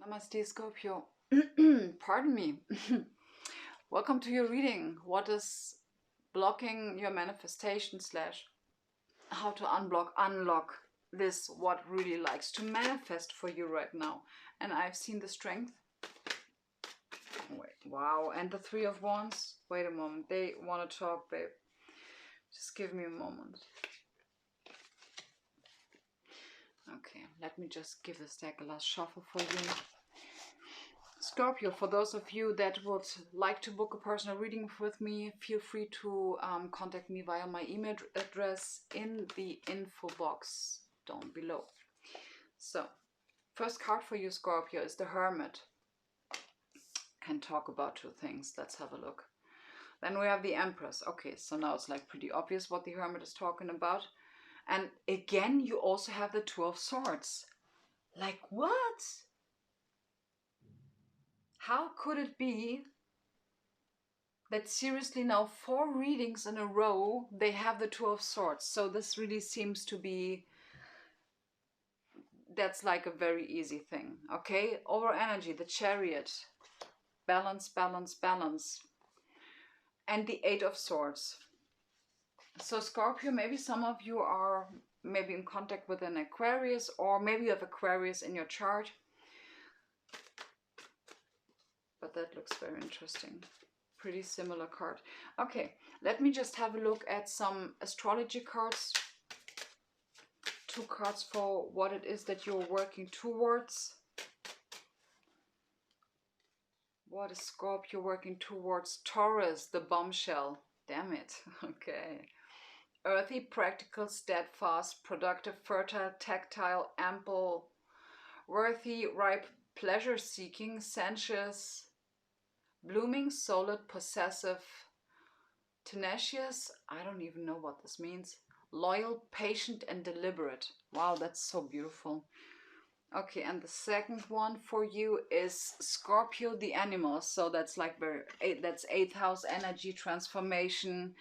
Namaste, Scorpio. Pardon me. Welcome to your reading. What is blocking your manifestation slash how to unlock this, what really likes to manifest for you right now. And I've seen the strength. Wait, wow. And the Three of Wands. Wait a moment. They want to talk, babe. Just give me a moment. Okay, let me just give this deck a last shuffle for you. Scorpio, for those of you that would like to book a personal reading with me, feel free to contact me via my email address in the info box down below. So, first card for you, Scorpio, is the Hermit. Can talk about two things. Let's have a look. Then we have the Empress. Okay, so now it's like pretty obvious what the Hermit is talking about. And again, you also have the Two of Swords. Like, what? How could it be that seriously now 4 readings in a row they have the Two of Swords? So this really seems to be, that's like a very easy thing. Okay, over energy, the Chariot, balance, balance, balance, and the Eight of Swords. So Scorpio, maybe some of you are maybe in contact with an Aquarius, or maybe you have Aquarius in your chart. But that looks very interesting. Pretty similar card. Okay, let me just have a look at some astrology cards. 2 cards for what it is that you're working towards. What is Scorpio working towards? Taurus, the bombshell. Damn it. Okay. Earthy, practical, steadfast, productive, fertile, tactile, ample, worthy, ripe, pleasure-seeking, sensuous, blooming, solid, possessive, tenacious, I don't even know what this means, loyal, patient, and deliberate. Wow, that's so beautiful. Okay, and the second one for you is Scorpio, the animal. So that's like that's 8th house energy, transformation,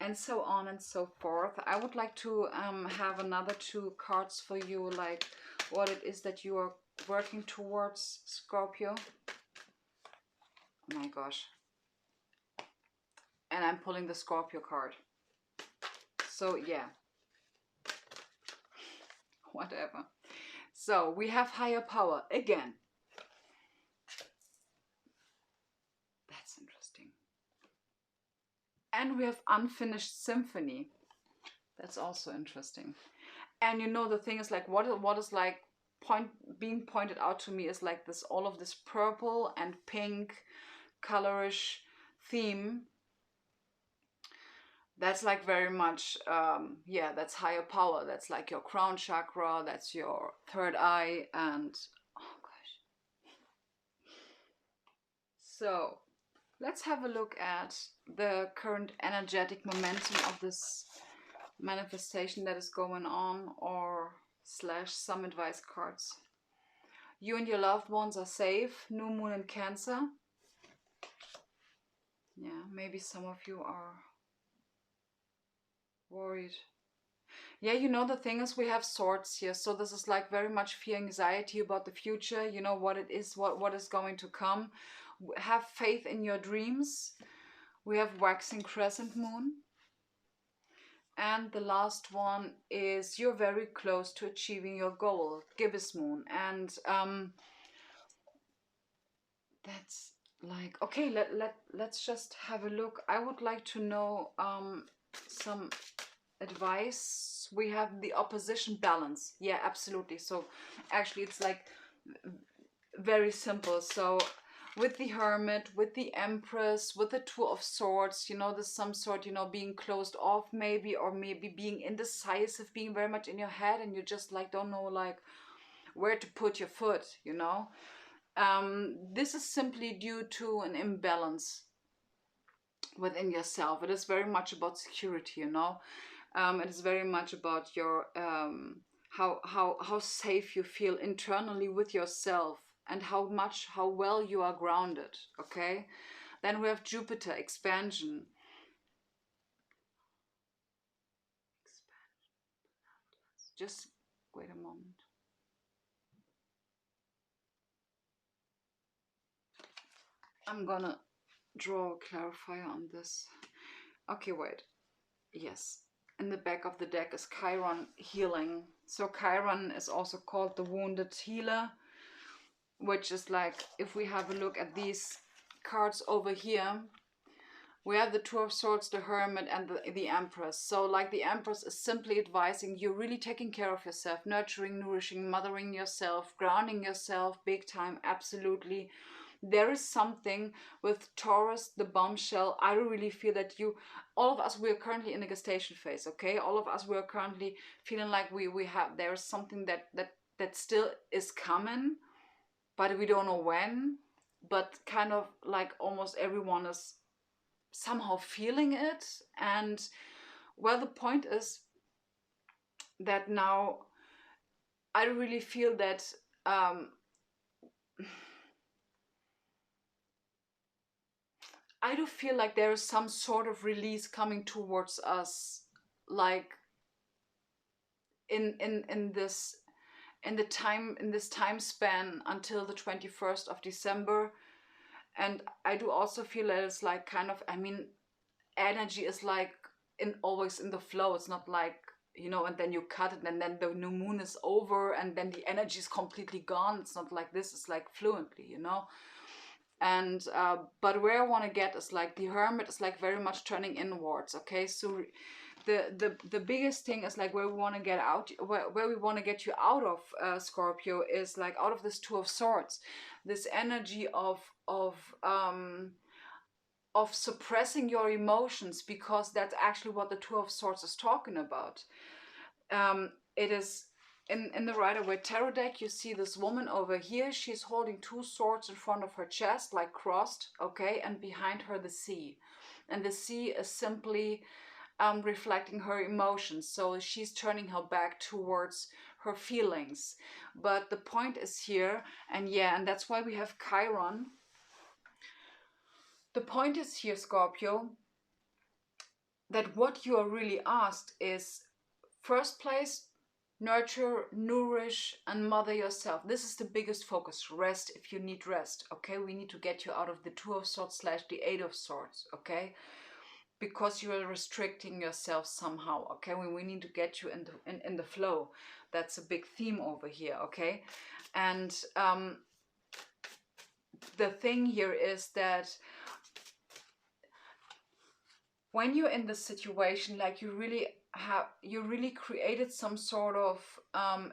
and so on and so forth. I would like to have another 2 cards for you, like what it is that you are working towards, Scorpio. Oh my gosh. And I'm pulling the Scorpio card. So yeah. Whatever. So we have higher power again. That's interesting. And we have unfinished symphony. That's also interesting. And you know, the thing is like what is like being pointed out to me is like this, all of this purple and pink colorish theme. That's like very much, yeah, that's higher power. That's like your crown chakra, that's your third eye, and oh gosh. So let's have a look at the current energetic momentum of this manifestation that is going on, or slash some advice cards. You and your loved ones are safe. New moon in Cancer. Yeah, maybe some of you are worried. Yeah, you know, the thing is we have swords here. So this is like very much fear, anxiety about the future. You know what it is, what is going to come. Have faith in your dreams. We have waxing crescent moon. And the last one is you're very close to achieving your goal, gibbous moon. And that's like, okay, let's just have a look. I would like to know some advice. We have the opposition balance. Yeah, absolutely. So actually it's like very simple. So with the Hermit, with the Empress, with the Two of Swords, you know, there's some sort, you know, being closed off maybe, or maybe being indecisive, being very much in your head, and you just like don't know like where to put your foot, you know. This is simply due to an imbalance within yourself. It is very much about security, you know. It is very much about your how safe you feel internally with yourself, and how well you are grounded. Okay, then we have Jupiter, expansion. Just wait a moment. I'm gonna draw a clarifier on this. Okay, wait. Yes. In the back of the deck is Chiron healing. So Chiron is also called the wounded healer, which is like, if we have a look at these cards over here, we have the Two of Swords, the Hermit, and the Empress. So like the Empress is simply advising you really taking care of yourself, nurturing, nourishing, mothering yourself, grounding yourself big time, absolutely. There is something with Taurus, the bombshell. I really feel that all of us, we are currently in a gestation phase, okay? All of us, we are currently feeling like there is something that still is coming, but we don't know when. But kind of like almost everyone is somehow feeling it. And well, the point is that now I really feel that I do feel like there is some sort of release coming towards us, like in this time span until the 21st of December. And I do also feel that it's like kind of, I mean, energy is like always in the flow. It's not like, you know, and then you cut it and then the new moon is over and then the energy is completely gone. It's not like this. It's like fluently, you know. And but where I want to get is like the Hermit is like very much turning inwards. Okay, so the biggest thing is like where we want to get out, where we want to get you out of, Scorpio, is like out of this Two of Swords, this energy of suppressing your emotions, because that's actually what the Two of Swords is talking about. It is in the Rider-Waite Tarot deck, you see this woman over here. She's holding two swords in front of her chest, like crossed, okay, and behind her the sea. And the sea is simply reflecting her emotions. So she's turning her back towards her feelings. But the point is here, and yeah, and that's why we have Chiron. The point is here, Scorpio, that what you are really asked is, first place, nurture, nourish, and mother yourself. This is the biggest focus. Rest if you need rest, okay? We need to get you out of the Two of Swords / the Eight of Swords, okay? Because you are restricting yourself somehow, okay? We need to get you in the flow. That's a big theme over here, okay? And the thing here is that when you're in this situation, like you really created some sort of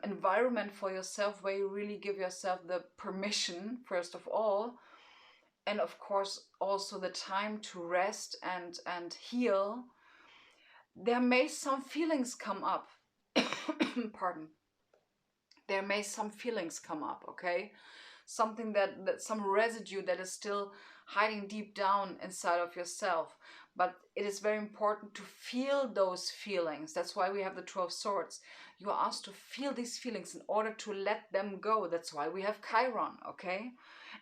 environment for yourself where you really give yourself the permission, first of all, and of course also the time to rest and heal. There may some feelings come up. Pardon. There may some feelings come up, okay? Something that some residue that is still hiding deep down inside of yourself. But it is very important to feel those feelings. That's why we have the Two of Swords. You are asked to feel these feelings in order to let them go. That's why we have Chiron, okay?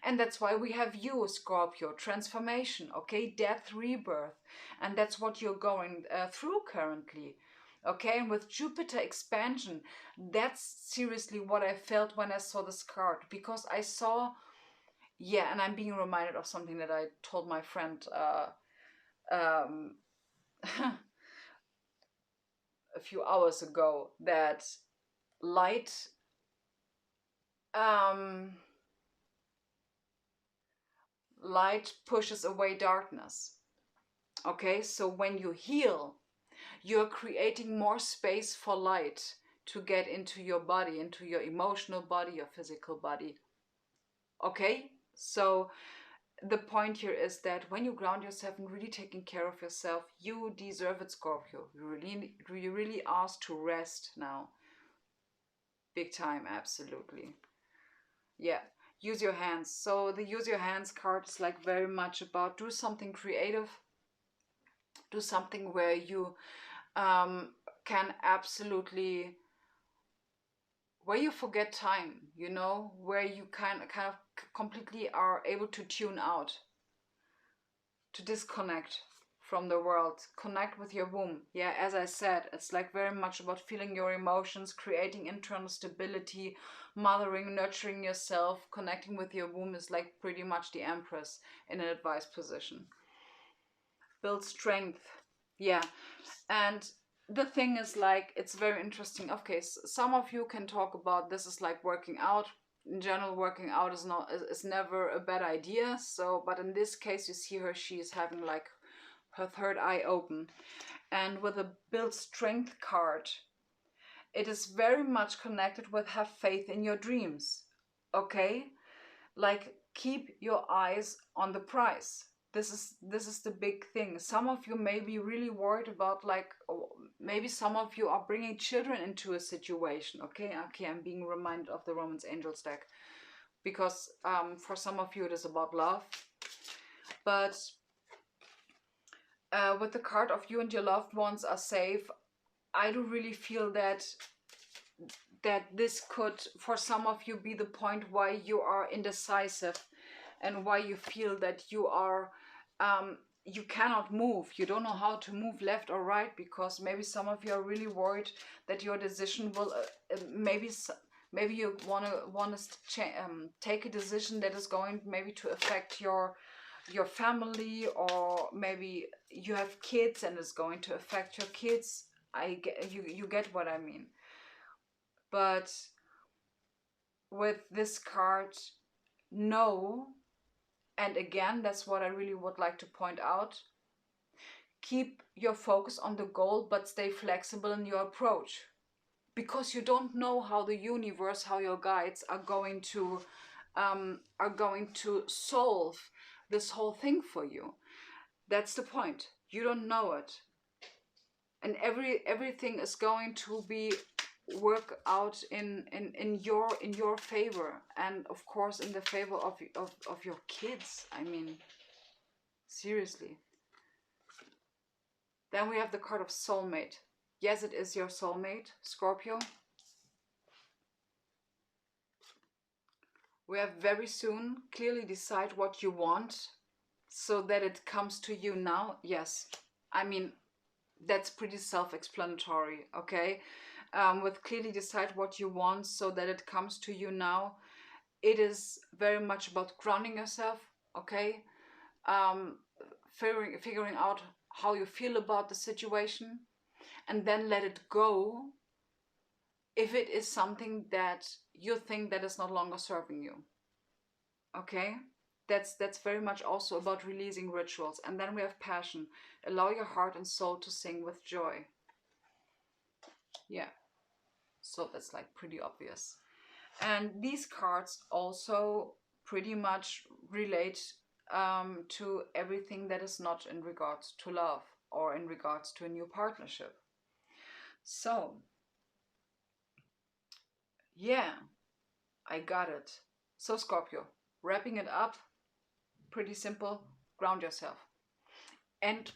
And that's why we have you, Scorpio, transformation, okay? Death, rebirth. And that's what you're going through currently. Okay, and with Jupiter expansion, that's seriously what I felt when I saw this card. Because I saw, yeah, and I'm being reminded of something that I told my friend a few hours ago, that light light pushes away darkness. Okay, so when you heal, you're creating more space for light to get into your body, into your emotional body, your physical body. Okay, so the point here is that when you ground yourself and really taking care of yourself, you deserve it, Scorpio. You really asked to rest now. Big time, absolutely. Yeah, use your hands. So the use your hands card is like very much about do something creative, do something where you can absolutely, where you forget time, you know, where you kind of completely are able to tune out, to disconnect from the world. Connect with your womb. Yeah, as I said, it's like very much about feeling your emotions, creating internal stability, mothering, nurturing yourself. Connecting with your womb is like pretty much the Empress in an advice position. Build strength. Yeah. And the thing is, like, it's very interesting. Okay, some of you can talk about this is like working out. In general, working out is never a bad idea. So, but in this case, you see her, she is having like her third eye open. And with a build strength card, it is very much connected with have faith in your dreams. Okay? Like, keep your eyes on the prize. This is the big thing. Some of you may be really worried about, like, maybe some of you are bringing children into a situation. Okay, I'm being reminded of the Romance Angels deck, because for some of you it is about love, but with the card of you and your loved ones are safe, I do really feel that this could, for some of you, be the point why you are indecisive and why you feel that you are you cannot move. You don't know how to move left or right, because maybe some of you are really worried that your decision will maybe you want to take a decision that is going maybe to affect your family, or maybe you have kids and it's going to affect your kids. You get what I mean. But with this card, no, and again, that's what I really would like to point out. Keep your focus on the goal, but stay flexible in your approach, because you don't know how the universe, how your guides are going to solve this whole thing for you. That's the point. You don't know it, and everything is going to be work out in your favor, and of course in the favor of your kids. I mean, seriously. Then we have the card of soulmate. Yes, it is your soulmate, Scorpio. We have very soon clearly decide what you want so that it comes to you now. Yes, I mean, that's pretty self-explanatory, okay? With clearly decide what you want so that it comes to you now. It is very much about grounding yourself, okay? Figuring out how you feel about the situation, and then let it go if it is something that you think that is no longer serving you. Okay? That's very much also about releasing rituals. And then we have passion. Allow your heart and soul to sing with joy. Yeah. So that's like pretty obvious. And these cards also pretty much relate to everything that is not in regards to love or in regards to a new partnership. So, yeah, I got it. So, Scorpio, wrapping it up, pretty simple, ground yourself. And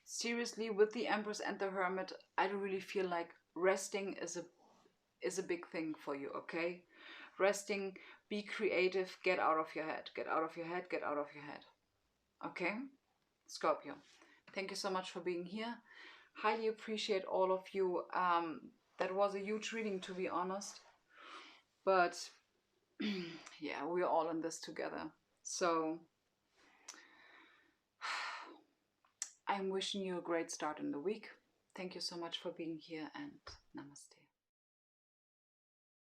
seriously, with the Empress and the Hermit, I do really feel like resting is a big thing for you, okay? Resting, be creative, get out of your head, get out of your head, get out of your head. Okay? Scorpio, thank you so much for being here. Highly appreciate all of you. That was a huge reading, to be honest. But yeah, we're all in this together. So I'm wishing you a great start in the week. Thank you so much for being here, and namaste.